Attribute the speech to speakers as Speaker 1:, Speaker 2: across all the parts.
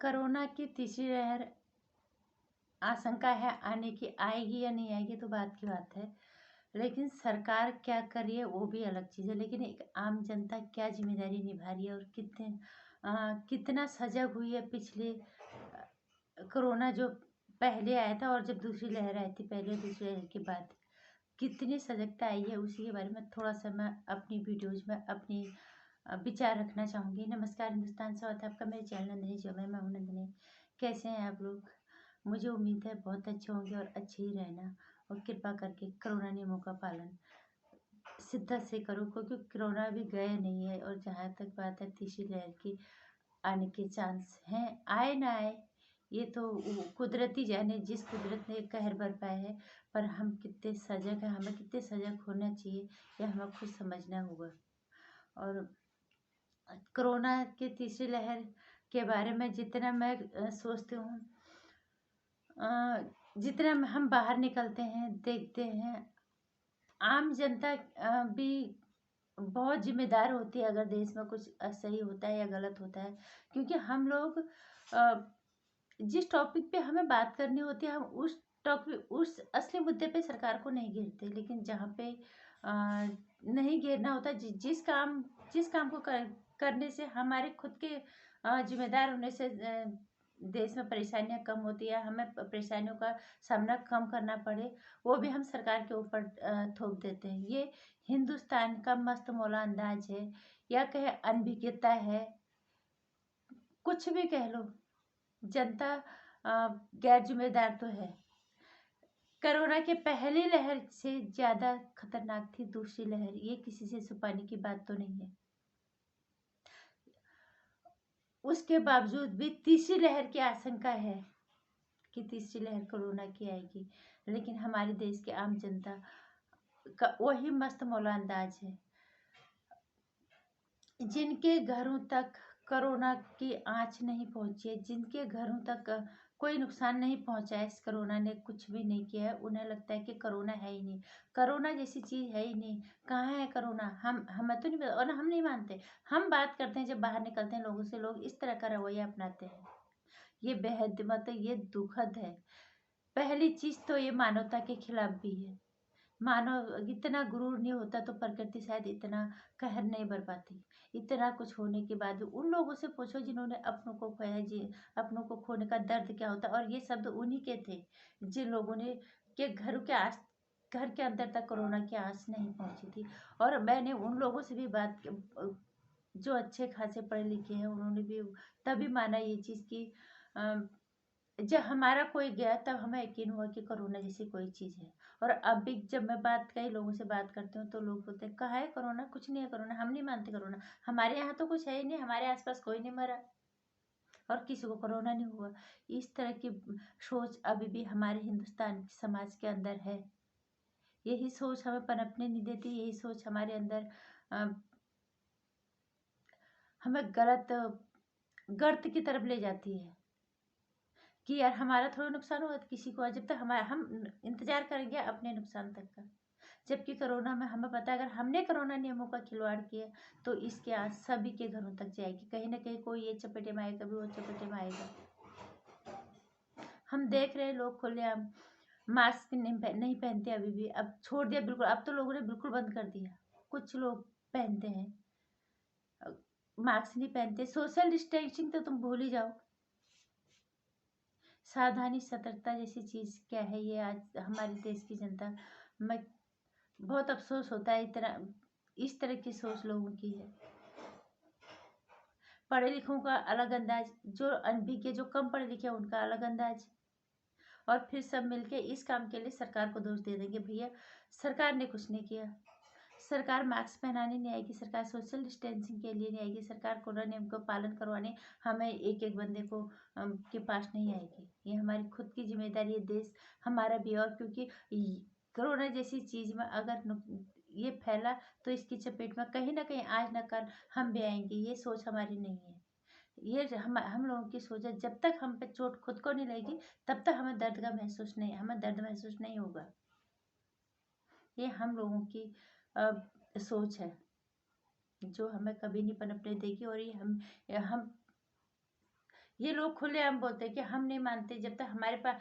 Speaker 1: Corona की तीसरी लहर आशंका है आने की, आएगी या नहीं आएगी तो बात की बात है। लेकिन सरकार क्या कर रही है वो भी अलग चीज़ है, लेकिन एक आम जनता क्या जिम्मेदारी निभा रही है और कितना सजग हुई है पिछले कोरोना जो पहले आया था और जब दूसरी लहर आई थी, पहले दूसरी लहर के बाद कितनी सजगता आई है, उसी के बारे में थोड़ा सा मैं अपनी वीडियोज में अपनी विचार रखना चाहूँगी। नमस्कार हिंदुस्तान, स्वागत है आपका मेरे चैनल नंदिनी जो मैं हूँ नंदिनी। कैसे हैं आप लोग? मुझे उम्मीद है बहुत अच्छे होंगे और अच्छे ही रहना, और कृपा करके कोरोना नियमों का पालन शिद्दत से करो, क्योंकि कोरोना भी गए नहीं है। और जहाँ तक बात है तीसरी लहर की आने के चांस हैं, आए ना आए ये तो कुदरती जाने, जिस कुदरत ने कहर बरपाया है। पर हम कितने सजग हैं, हमें कितने सजग होना चाहिए यह हमें खुद समझना होगा। और कोरोना की तीसरी लहर के बारे में जितना मैं सोचती हूँ, जितना हम बाहर निकलते हैं देखते हैं, आम जनता भी बहुत जिम्मेदार होती है अगर देश में कुछ सही होता है या गलत होता है। क्योंकि हम लोग जिस टॉपिक पे हमें बात करनी होती है, हम उस टॉपिक, उस असली मुद्दे पे सरकार को नहीं घेरते। लेकिन जहाँ पे नहीं घेरना होता, जिस काम को करने से हमारे खुद के जिम्मेदार होने से देश में परेशानियां कम होती है, हमें परेशानियों का सामना कम करना पड़े, वो भी हम सरकार के ऊपर थोप देते हैं। ये हिंदुस्तान का मस्त मौला अंदाज है, या कहे अनभिज्ञता है, कुछ भी कह लो। जनता गैर जिम्मेदार तो है। कोरोना के पहली लहर से ज्यादा खतरनाक थी दूसरी लहर, ये किसी से छुपाने की बात तो नहीं है। उसके बावजूद भी तीसरी लहर की आशंका है कि तीसरी लहर कोरोना की आएगी। लेकिन हमारे देश के आम जनता का वही मस्त मौला अंदाज है, जिनके घरों तक कोरोना की आंच नहीं पहुंची है, जिनके घरों तक कोई नुकसान नहीं पहुंचा है, इस कोरोना ने कुछ भी नहीं किया है। उन्हें लगता है कि कोरोना है ही नहीं, कोरोना जैसी चीज़ है ही नहीं, कहाँ है कोरोना। हमें तो नहीं पता, और हम नहीं मानते। हम बात करते हैं जब बाहर निकलते हैं लोगों से, लोग इस तरह का रवैया अपनाते हैं। ये बेहद मतलब ये दुखद है। पहली चीज़ तो ये मानवता के खिलाफ भी है। मानव इतना गुरूर नहीं होता तो प्रकृति शायद इतना कहर नहीं बरपाती। इतना कुछ होने के बाद उन लोगों से पूछो जिन्होंने अपनों को खोया, जी अपनों को खोने का दर्द क्या होता। और ये शब्द उन्हीं के थे जिन लोगों ने के घर के अंदर तक कोरोना की आस नहीं पहुंची थी। और मैंने उन लोगों से भी बात जो अच्छे खासे पढ़े लिखे हैं, उन्होंने भी तभी माना ये चीज़ कि जब हमारा कोई गया तब हमें यकीन हुआ कि कोरोना जैसी कोई चीज़ है। और अब भी जब मैं कई लोगों से बात करती हूँ तो लोग बोलते हैं कहाँ है कोरोना, कुछ नहीं है कोरोना, हम नहीं मानते कोरोना, हमारे यहाँ तो कुछ है ही नहीं, हमारे आसपास कोई नहीं मरा और किसी को कोरोना नहीं हुआ। इस तरह की सोच अभी भी हमारे हिंदुस्तान समाज के अंदर है। यही सोच हमें पनपने नहीं देती, यही सोच हमारे अंदर हमें गलत गर्त की तरफ ले जाती है कि यार हमारा थोड़ा नुकसान हुआ तो किसी को, जब तक हम इंतजार करेंगे अपने नुकसान तक का। जबकि कोरोना में हमें पता है अगर हमने कोरोना नियमों का खिलवाड़ किया तो इसके आज सभी के घरों तक जाएगी, कहीं ना कहीं कोई ये चपेटे में आएगा, कभी वो चपेटे में आएगा। हम देख रहे हैं लोग खुलेआम मास्क नहीं पहनते अभी भी, अब छोड़ दिया बिल्कुल, अब तो लोगों ने बिल्कुल बंद कर दिया। कुछ लोग पहनते हैं, मास्क नहीं पहनते। सोशल डिस्टेंसिंग तो तुम भूल ही जाओ। सावधानी सतर्कता जैसी चीज़ क्या है ये आज हमारे देश की जनता में बहुत अफसोस होता है, इस तरह की सोच लोगों की है। पढ़े लिखों का अलग अंदाज, जो अनभिज्ञ जो कम पढ़े लिखे उनका अलग अंदाज, और फिर सब मिलके इस काम के लिए सरकार को दोष दे देंगे। भैया सरकार ने कुछ नहीं किया, सरकार मास्क पहनाने नहीं आएगी, सरकार सोशल डिस्टेंसिंग के लिए नहीं आएगी, सरकार कोरोना नियम को पालन करवाने हमें एक एक बंदे को के पास नहीं आएगी। ये हमारी खुद की जिम्मेदारी है, देश हमारा भी। और क्योंकि कोरोना जैसी चीज़ में अगर ये फैला तो इसकी चपेट में कहीं ना कहीं आज न कल हम भी आएंगे। ये सोच हमारी नहीं है, ये हम लोगों की सोच है। जब तक हम पे चोट खुद को नहीं लगेगी तब तक हमें दर्द महसूस नहीं होगा। ये हम लोगों की सोच है जो हमें कभी नहीं पनपने देगी। और ये हम ये लोग खुलेआम बोलते हैं कि हम नहीं मानते जब तक हमारे पास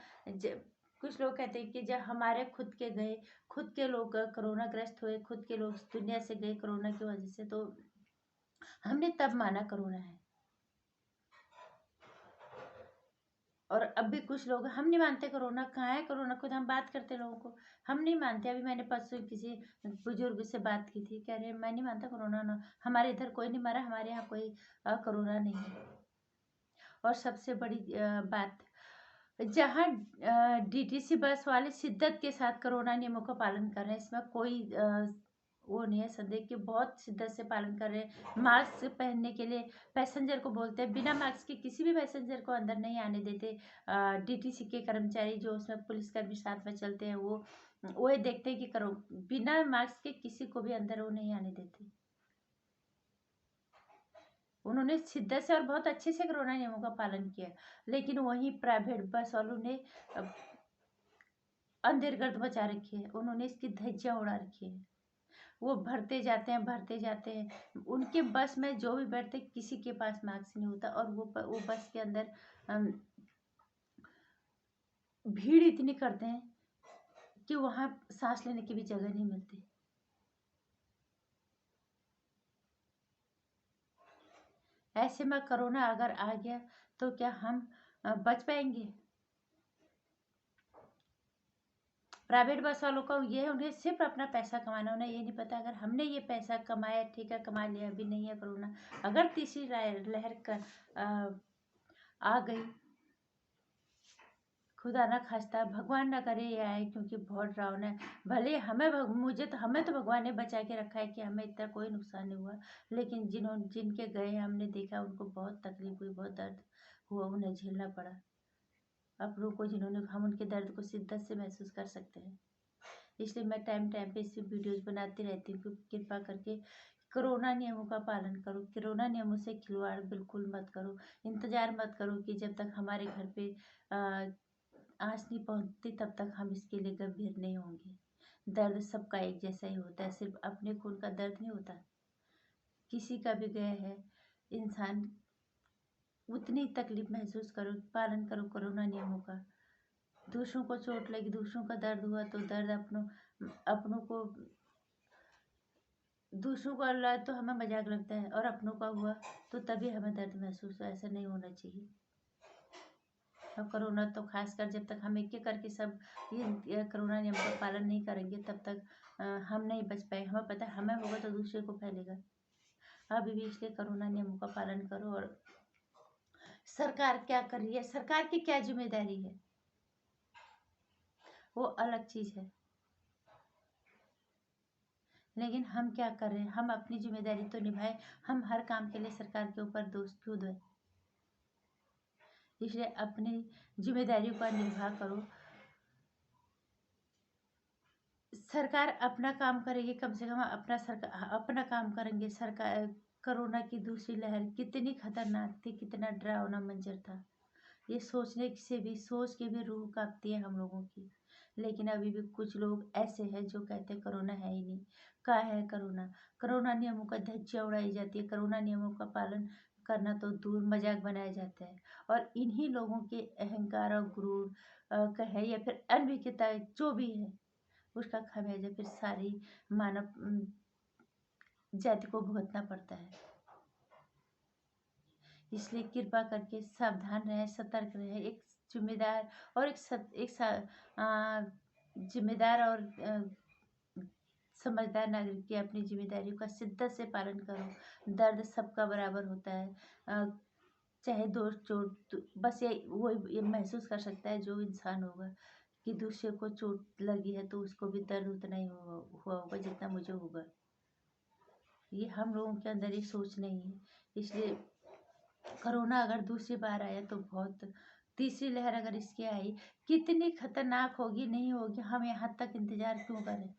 Speaker 1: कुछ लोग कहते हैं कि जब हमारे खुद के लोग कोरोना ग्रस्त हुए, खुद के लोग दुनिया से गए कोरोना की वजह से, तो हमने तब माना कोरोना है। और अब भी कुछ लोग हम नहीं मानते कोरोना कहाँ है, कोरोना खुद हम बात करते हैं लोगों को, हम नहीं मानते। अभी मैंने परसों किसी बुजुर्ग से बात की थी, कह रहे मैं नहीं मानता कोरोना, ना हमारे इधर कोई नहीं मरा, हमारे यहाँ कोई कोरोना नहीं है। और सबसे बड़ी बात, जहाँ डीटीसी बस वाले शिद्दत के साथ कोरोना नियमों का पालन कर रहे हैं, इसमें कोई वो नहीं है संदेह कि बहुत शिद्दत से पालन कर रहे हैं। मास्क पहनने के लिए पैसेंजर को बोलते हैं, बिना मास्क के किसी भी पैसेंजर को अंदर नहीं आने देते। डीटीसी के कर्मचारी जो उसमें पुलिसकर्मी साथ में चलते हैं, वो ये देखते हैं कि करो बिना मास्क के किसी को भी अंदर वो नहीं आने देते। उन्होंने शिद्दत से और बहुत अच्छे से कोरोना नियमों का पालन किया। लेकिन वहीं प्राइवेट बस वालों ने अंधेरगर्द मचा रखी है, उन्होंने इसकी धज्जियां उड़ा रखी है। वो भरते जाते हैं। उनके बस में जो भी बैठते किसी के पास मास्क नहीं होता, और वो बस के अंदर भीड़ इतनी करते हैं कि वहां सांस लेने की भी जगह नहीं मिलती। ऐसे में कोरोना अगर आ गया तो क्या हम बच पाएंगे? प्राइवेट बस वालों का ये है, उन्हें सिर्फ अपना पैसा कमाना, उन्हें ये नहीं पता अगर हमने ये पैसा कमाया, ठीक है कमा लिया, अभी नहीं है कोरोना, अगर तीसरी लहर का आ गई, खुदा ना खास्ता, भगवान ना करे ये आए, क्योंकि बहुत डरावना है। भले हमें हमें तो भगवान ने बचा के रखा है कि हमें इतना कोई नुकसान नहीं हुआ, लेकिन जिनके गए हमने देखा उनको बहुत तकलीफ हुई, बहुत दर्द हुआ, उन्हें झेलना पड़ा। अपनों को जिन्होंने, हम उनके दर्द को शिद्दत से महसूस कर सकते हैं। इसलिए मैं टाइम टाइम पे इसकी वीडियोस बनाती रहती हूँ। कृपा करके कोरोना नियमों का पालन करो, कोरोना नियमों से खिलवाड़ बिल्कुल मत करो। इंतजार मत करो कि जब तक हमारे घर पे आँच नहीं पहुँचती तब तक हम इसके लिए गंभीर नहीं होंगे। दर्द सबका एक जैसा ही होता है, सिर्फ अपने खून का दर्द नहीं होता, किसी का भी गया है इंसान, उतनी तकलीफ महसूस करो, पालन करो कोरोना नियमों का। दूसरों को चोट लगी, दूसरों का दर्द हुआ तो दर्द अपनों को, दूसरों को अल्लाह तो हमें मजाक लगता है, और अपनों का हुआ तो तभी हमें दर्द महसूस हुआ। ऐसा नहीं होना चाहिए। और कोरोना तो खासकर जब तक हम एक एक करके सब ये कोरोना नियम का पालन नहीं करेंगे तब तक हम नहीं बच पाए। हमें पता है हमें होगा तो दूसरे को फैलेगा। अभी भी इसलिए कोरोना नियमों का पालन करो। और सरकार क्या कर रही है, सरकार की क्या जिम्मेदारी है, वो अलग चीज है, लेकिन हम क्या कर रहे हैं, हम अपनी जिम्मेदारी तो निभाए। हम हर काम के लिए सरकार के ऊपर दोष क्यों दें? इसलिए अपनी जिम्मेदारियों पर निर्वाह करो। सरकार अपना काम करेगी, कम से कम अपना काम करेंगे। सरकार, कोरोना की दूसरी लहर कितनी खतरनाक थी, कितना डरावना मंजर था, ये सोच के भी रूह कांपती है हम लोगों की। लेकिन अभी भी कुछ लोग ऐसे हैं जो कहते हैं कोरोना है ही नहीं। कहाँ है कोरोना? कोरोना नियमों का धज्जियां उड़ाई जाती है, कोरोना नियमों का पालन करना तो दूर, मजाक बनाया जाता है। और इन्हीं लोगों के अहंकार और गुरूर कहे या फिर अनभिज्ञता जो भी है, उसका खामियाजा फिर सारी मानव जाति को भुगतना पड़ता है। इसलिए कृपा करके सावधान रहें, सतर्क रहें। एक जिम्मेदार और जिम्मेदार और समझदार नागरिक की अपनी जिम्मेदारियों का शिद्दत से पालन करो। दर्द सबका बराबर होता है, चाहे दोस्त चोट, बस ये महसूस कर सकता है जो इंसान होगा कि दूसरे को चोट लगी है तो उसको भी दर्द उतना ही हुआ होगा जितना मुझे होगा। ये हम लोगों के अंदर ये सोच नहीं है। इसलिए कोरोना अगर दूसरी बार आया तो बहुत, तीसरी लहर अगर इसकी आई, कितनी खतरनाक होगी नहीं होगी, हम यहाँ तक इंतजार क्यों करें?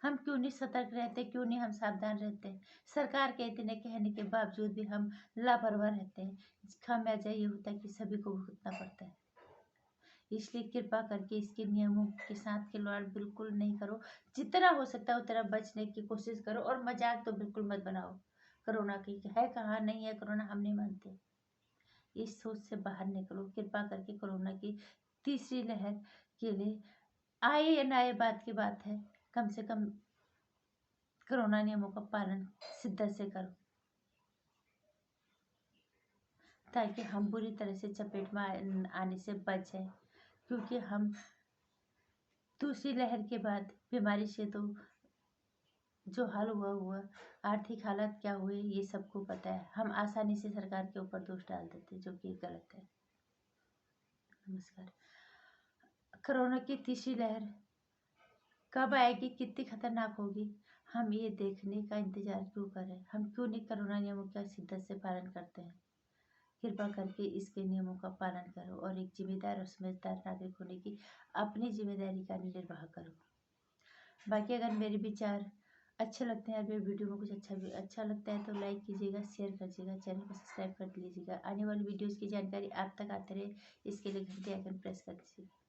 Speaker 1: हम क्यों नहीं सतर्क रहते, क्यों नहीं हम सावधान रहते? सरकार के इतने कहने के बावजूद भी हम लापरवाह रहते हैं। खामियाजा ये होता है कि सभी को भुगतना पड़ता है। इसलिए कृपा करके इसके नियमों के साथ खिलवाड़ बिल्कुल नहीं करो। जितना हो सकता है उतना बचने की कोशिश करो, और मजाक तो बिल्कुल मत बनाओ कोरोना की। है कहाँ, नहीं है कोरोना, हम नहीं मानते। इस सोच से बाहर निकलो। कृपा करके कोरोना की तीसरी लहर के लिए आए या ना आए बात की बात है, कम से कम कोरोना नियमों का पालन शिद्दत से करो, ताकि हम बुरी तरह से चपेट में आने से बच जाए। क्योंकि हम दूसरी लहर के बाद बीमारी से तो जो हाल हुआ, आर्थिक हालत क्या हुए ये सबको पता है। हम आसानी से सरकार के ऊपर दोष डाल देते, जो कि गलत है। नमस्कार। कोरोना की तीसरी लहर कब आएगी, कितनी खतरनाक होगी, हम ये देखने का इंतजार क्यों करें? हम क्यों नहीं कोरोना नियमों का शिद्दत से पालन करते हैं? कृपा करके इसके नियमों का पालन करो और एक जिम्मेदार और समझदार नागरिक होने की अपनी जिम्मेदारी का निर्वाह करो। बाकी अगर मेरे विचार अच्छे लगते हैं और मेरे वीडियो में कुछ अच्छा लगता है तो लाइक कीजिएगा, शेयर करिएगा, चैनल को सब्सक्राइब कर लीजिएगा। आने वाली वीडियोस की जानकारी आप तक आते रहे, इसके लिए घंटी आइकन प्रेस कर दीजिएगा।